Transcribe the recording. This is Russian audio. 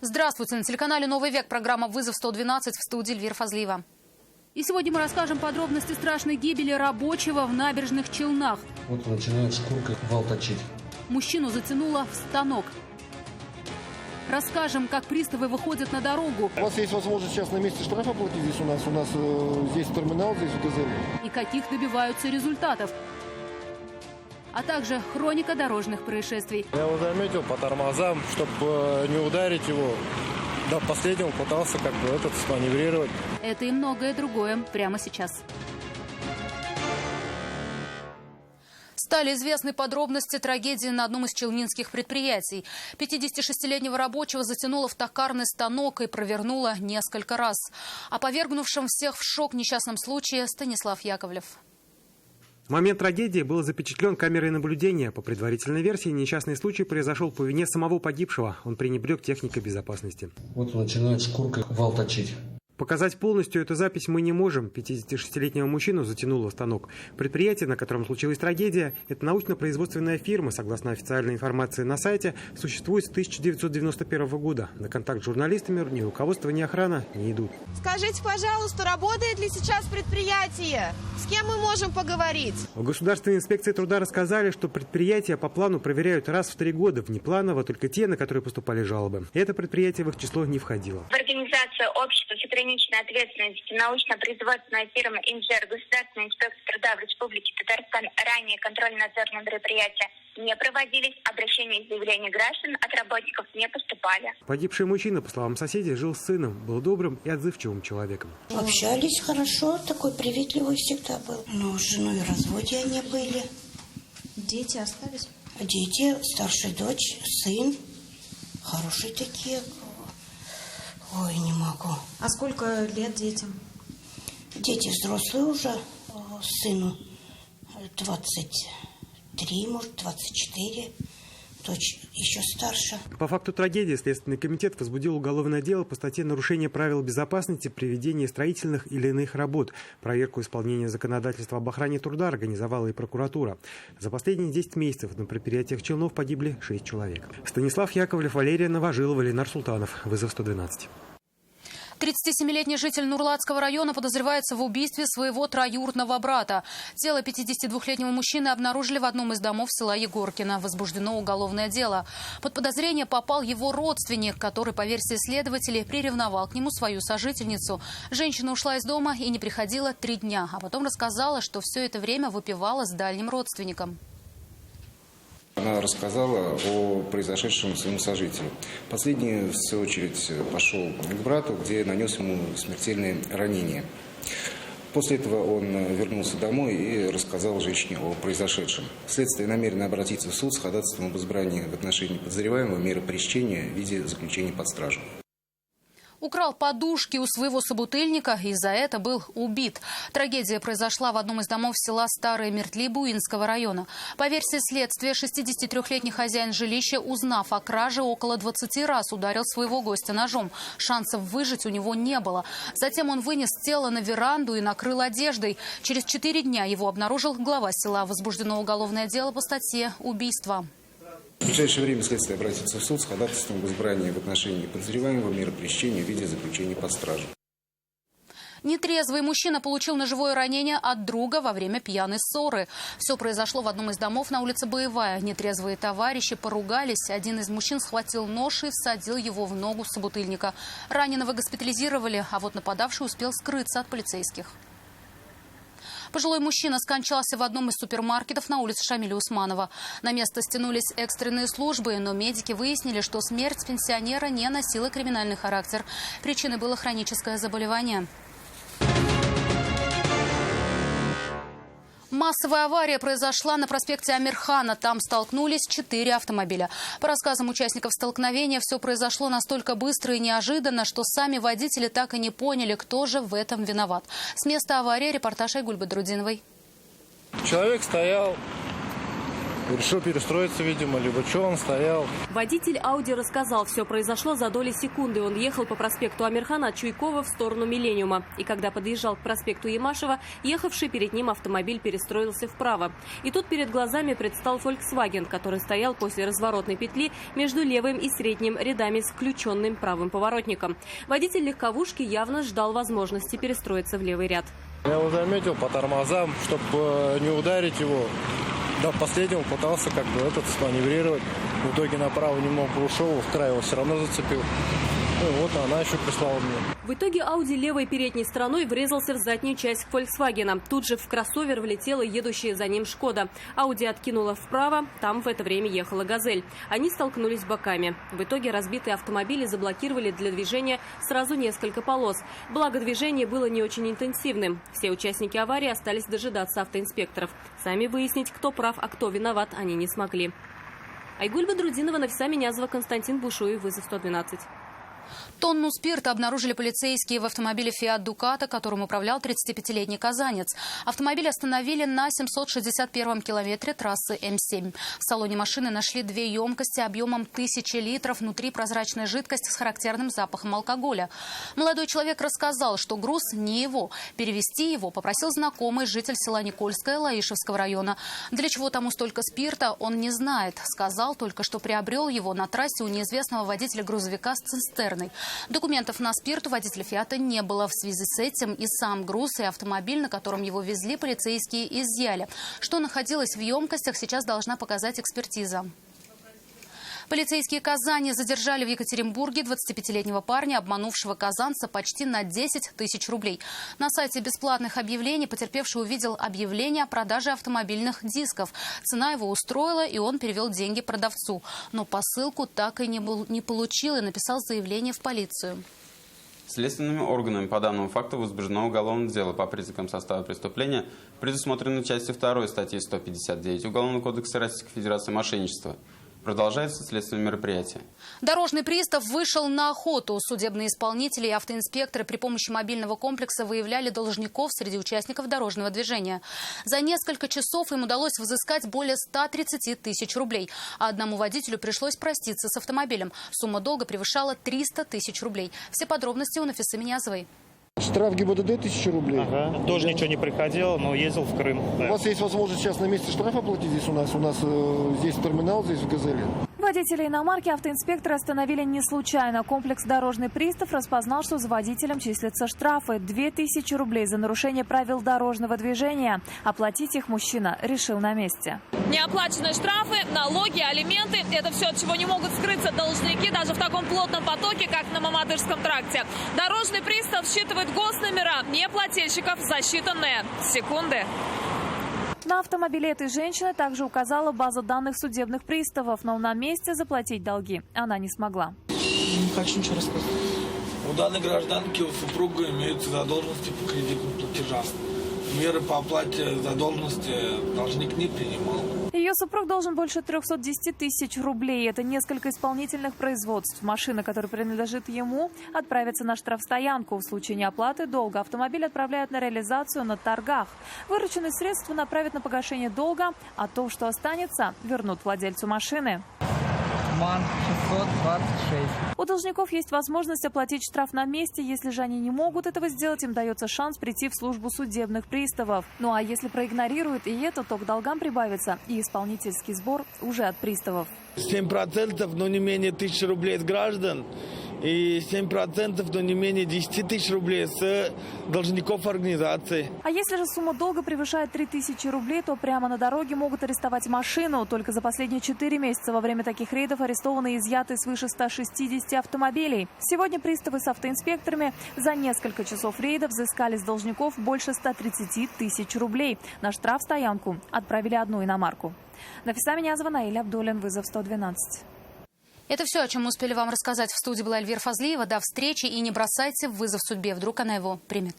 Здравствуйте. На телеканале «Новый век» программа «Вызов 112», в студии Эльвира Фазлиева. И сегодня мы расскажем подробности страшной гибели рабочего в Набережных Челнах. Вот начинают шкуркой вал точить. Мужчину затянуло в станок. Расскажем, как приставы выходят на дорогу. У вас есть возможность сейчас на месте штраф оплатить здесь у нас. Здесь терминал, здесь УТЗ. И каких добиваются результатов. А также хроника дорожных происшествий. Я его заметил по тормозам, чтобы не ударить его. До последнего пытался маневрировать. Это и многое другое прямо сейчас. Стали известны подробности трагедии на одном из челнинских предприятий. 56-летнего рабочего затянуло в токарный станок и провернуло несколько раз. О повергнувшем всех в шок несчастном случае Станислав Яковлев. Момент трагедии был запечатлен камерой наблюдения. По предварительной версии, несчастный случай произошел по вине самого погибшего. Он пренебрег техникой безопасности. Вот начинают шкуркой вал точить. Показать полностью эту запись мы не можем. 56-летнего мужчину затянуло в станок. Предприятие, на котором случилась трагедия, это научно-производственная фирма. Согласно официальной информации на сайте, существует с 1991 года. На контакт с журналистами ни руководство, ни охрана не идут. Скажите, пожалуйста, работает ли сейчас предприятие? С кем мы можем поговорить? В Государственной инспекции труда рассказали, что предприятия по плану проверяют раз в 3 года. Внепланово только те, на которые поступали жалобы. Это предприятие в их число не входило. В организацию общества с ограниченной ответственностью научно-производственная фирма «Инжер» Государственной инспекции труда в Республике Татарстан ранее контрольно-надзорные мероприятия не проводились, обращения и заявления граждан от работников не поступали. Погибший мужчина, по словам соседей, жил с сыном, был добрым и отзывчивым человеком. Общались хорошо, такой приветливый всегда был. Но с женой в разводе они были. Дети остались? Дети, старшая дочь, сын. Хорошие такие. Ой, не могу. А сколько лет детям? Дети взрослые уже. Сыну 23, может, 24. Дочь еще старше. По факту трагедии Следственный комитет возбудил уголовное дело по статье «Нарушение правил безопасности при ведении строительных или иных работ». Проверку исполнения законодательства об охране труда организовала и прокуратура. За последние 10 месяцев на предприятиях Челнов погибли 6 человек. Станислав Яковлев, Валерия Новожилова, Ленар Султанов. Вызов 112. 37-летний житель Нурлатского района подозревается в убийстве своего троюродного брата. Тело 52-летнего мужчины обнаружили в одном из домов села Егоркино. Возбуждено уголовное дело. Под подозрение попал его родственник, который, по версии следователей, приревновал к нему свою сожительницу. Женщина ушла из дома и не приходила 3 дня, а потом рассказала, что все это время выпивала с дальним родственником. Она рассказала о произошедшем своему сожителю. Последний, в свою очередь, пошел к брату, где нанес ему смертельные ранения. После этого он вернулся домой и рассказал женщине о произошедшем. Следствие намерено обратиться в суд с ходатайством об избрании в отношении подозреваемого меры пресечения в виде заключения под стражу. Украл подушки у своего собутыльника и за это был убит. Трагедия произошла в одном из домов села Старые Мертли Буинского района. По версии следствия, 63-летний хозяин жилища, узнав о краже, около 20 раз ударил своего гостя ножом. Шансов выжить у него не было. Затем он вынес тело на веранду и накрыл одеждой. Через 4 дня его обнаружил глава села. Возбуждено уголовное дело по статье «Убийство». В ближайшее время следствие обратится в суд с ходатайством об избрании в отношении подозреваемого меры пресечения в виде заключения под стражу. Нетрезвый мужчина получил ножевое ранение от друга во время пьяной ссоры. Все произошло в одном из домов на улице Боевая. Нетрезвые товарищи поругались. Один из мужчин схватил нож и всадил его в ногу собутыльника. Раненого госпитализировали, а вот нападавший успел скрыться от полицейских. Пожилой мужчина скончался в одном из супермаркетов на улице Шамиля Усманова. На место стянулись экстренные службы, но медики выяснили, что смерть пенсионера не носила криминальный характер. Причиной было хроническое заболевание. Массовая авария произошла на проспекте Амирхана. Там столкнулись 4 автомобиля. По рассказам участников столкновения, все произошло настолько быстро и неожиданно, что сами водители так и не поняли, кто же в этом виноват. С места аварии репортаж Айгуль Бадрудиновой. Человек стоял решил перестроиться, видимо, либо что он стоял. Водитель Ауди рассказал, все произошло за доли секунды. Он ехал по проспекту Амирхана Чуйкова в сторону Миллениума. И когда подъезжал к проспекту Ямашева, ехавший перед ним автомобиль перестроился вправо. И тут перед глазами предстал Volkswagen, который стоял после разворотной петли между левым и средним рядами с включенным правым поворотником. Водитель легковушки явно ждал возможности перестроиться в левый ряд. Я его заметил по тормозам, чтобы не ударить его. До последнего пытался сманеврировать. В итоге направо немного ушел, в край его все равно зацепил. Ну и вот она еще прислала мне. В итоге Ауди левой передней стороной врезался в заднюю часть Volkswagen. Тут же в кроссовер влетела едущая за ним Шкода. Ауди откинула вправо, там в это время ехала Газель. Они столкнулись боками. В итоге разбитые автомобили заблокировали для движения сразу несколько полос. Благо движение было не очень интенсивным. Все участники аварии остались дожидаться автоинспекторов. Сами выяснить, кто прав, а кто виноват, они не смогли. Айгуль Бадрудинова, Нафиса Минязова, Константин Бушуев, вызов 112. Тонну спирта обнаружили полицейские в автомобиле «Фиат Дукато», которым управлял 35-летний казанец. Автомобиль остановили на 761-м километре трассы М7. В салоне машины нашли 2 емкости объемом 1000 литров. Внутри прозрачная жидкость с характерным запахом алкоголя. Молодой человек рассказал, что груз не его. Перевезти его попросил знакомый житель села Никольское Лаишевского района. Для чего тому столько спирта, он не знает. Сказал только, что приобрел его на трассе у неизвестного водителя грузовика с цистерной. Документов на спирт у водителя «Фиата» не было. В связи с этим и сам груз, и автомобиль, на котором его везли, полицейские изъяли. Что находилось в емкостях, сейчас должна показать экспертиза. Полицейские Казани задержали в Екатеринбурге 25-летнего парня, обманувшего казанца почти на 10 тысяч рублей. На сайте бесплатных объявлений потерпевший увидел объявление о продаже автомобильных дисков. Цена его устроила, и он перевел деньги продавцу. Но посылку так и не получил и написал заявление в полицию. Следственными органами по данному факту возбуждено уголовное дело по признакам состава преступления, предусмотренной частью 2 статьи 159 Уголовного кодекса Российской Федерации «Мошенничество». Продолжается следственное мероприятие. Дорожный пристав вышел на охоту. Судебные исполнители и автоинспекторы при помощи мобильного комплекса выявляли должников среди участников дорожного движения. За несколько часов им удалось взыскать более 130 тысяч рублей. А одному водителю пришлось проститься с автомобилем. Сумма долга превышала 300 тысяч рублей. Все подробности у Нафисы Минязовой. Штраф ГИБДД 1000 рублей. Ага. Тоже ничего не приходило, но ездил в Крым. Да. У вас есть возможность сейчас на месте штраф оплатить здесь у нас? У нас здесь терминал, здесь в «Газели». Водителей иномарки автоинспекторы остановили не случайно. Комплекс «Дорожный пристав» распознал, что за водителем числятся штрафы. 2000 рублей за нарушение правил дорожного движения. Оплатить их мужчина решил на месте. Неоплаченные штрафы, налоги, алименты – это все, от чего не могут скрыться должники даже в таком плотном потоке, как на Мамадышском тракте. Дорожный пристав считывает госномера неплательщиков за считанные секунды. На автомобиле этой женщины также указала база данных судебных приставов, но на месте заплатить долги она не смогла. Не хочу ничего рассказать. У данной гражданки, у супруга имеются задолженности по кредитным платежам. Меры по оплате задолженности должник не принимал. Ее супруг должен больше 310 тысяч рублей. Это несколько исполнительных производств. Машина, которая принадлежит ему, отправится на штрафстоянку. В случае неоплаты долга автомобиль отправляют на реализацию на торгах. Вырученные средства направят на погашение долга, а то, что останется, вернут владельцу машины. Ман 626. У должников есть возможность оплатить штраф на месте. Если же они не могут этого сделать, им дается шанс прийти в службу судебных приставов. Ну а если проигнорируют и это, то к долгам прибавится и исполнительский сбор уже от приставов. 7%, но не менее 1000 рублей с граждан. И 7%, но не менее 10 тысяч рублей с должников организации. А если же сумма долга превышает 3000 рублей, то прямо на дороге могут арестовать машину. Только за последние 4 месяца во время таких рейдов арестованы и изъяты свыше 160 автомобилей. Сегодня приставы с автоинспекторами за несколько часов рейда взыскали с должников больше 130 тысяч рублей. На штрафстоянку отправили одну иномарку. Нафиса Минязова, Наиля Абдулин, вызов 112. Это все, о чем мы успели вам рассказать. В студии была Эльвира Фазлиева. До встречи и не бросайте вызов судьбе. Вдруг она его примет.